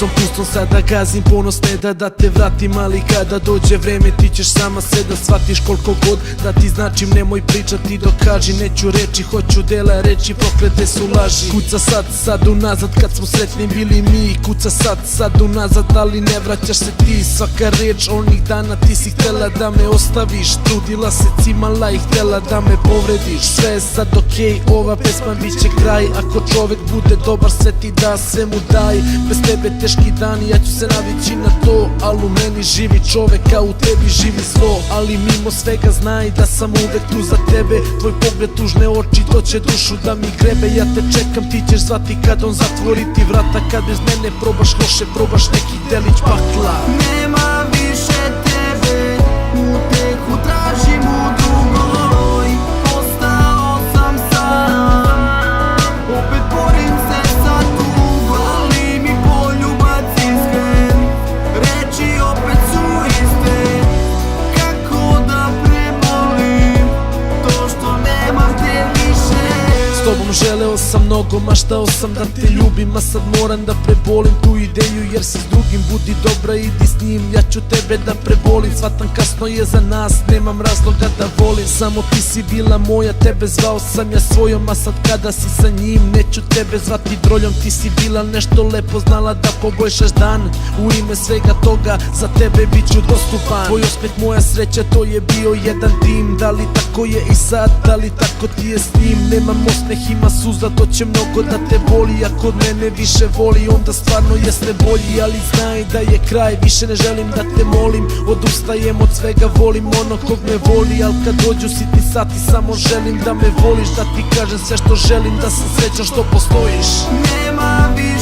srcom pustom sada gazim, ponos ne da te vratim, ali kada dođe vreme ti ćeš sama sve da shvatiš, koliko god da ti značim. Nemoj pričati, dokaži, neću reči, hoću dela, reči proklete su laži. Kuca sad unazad kad smo sretni bili mi, kuca sad unazad, ali ne vraćaš se ti. Svaka reč onih dana ti si htela da me ostaviš, trudila se, cimala i htela da me povrediš. Sve je sad okej, ova pesma bit će kraj, ako čovek bude dobar sve ti da, sve mu daj. Bez tebe teški dani, ja ću se navići na to, al u meni živi čovek, a u tebi živi zlo. Ali mimo svega znaj da sam uvek tu za tebe, tvoj pogled, tužne oči, to će dušu da mi grebe. Ja te čekam, ti ćeš zvati kad on zatvori ti vrata, kad bez mene probaš loše, probaš neki delić pakla. Nema više tebe, utehu tražim u drugoj, ostao sam sam, opet borim se sa tugom, ali mi poljubac iskren, reči opet su iste, kako da prebolim to što nemam te više. S tobom želeo sam mnogo, maštao sam da te ljubim, a sad moram da prebolim tu ideju, jer si s drugim, budi dobra, idi s njim, ja ću tebe da prebolim. Shvatam kasno je za nas, nemam razloga da volim, samo ti si bila moja, tebe zvao sam ja svojom, a sad kada si sa njim neću tebe zvati droljom. Ti si bila nešto lepo, znala da poboljšaš dan, u ime svega toga za tebe bit ću dostupan. Tvoj osmeh, moja sreća, to je bio jedan tim, da li tako je i sad, da li tako ti je s njim? Nemam osmeh, ima suza, to će mnogo da te boli, ako mene više voli onda stvarno jeste bolji. Ali znaj da je kraj, više ne želim da te molim, odustajem od svega, volim ono kog me voli. Al kad dođu sitni sati samo želim da me voliš, da ti kažem sve što želim, da sam srećan što postojiš. Nema više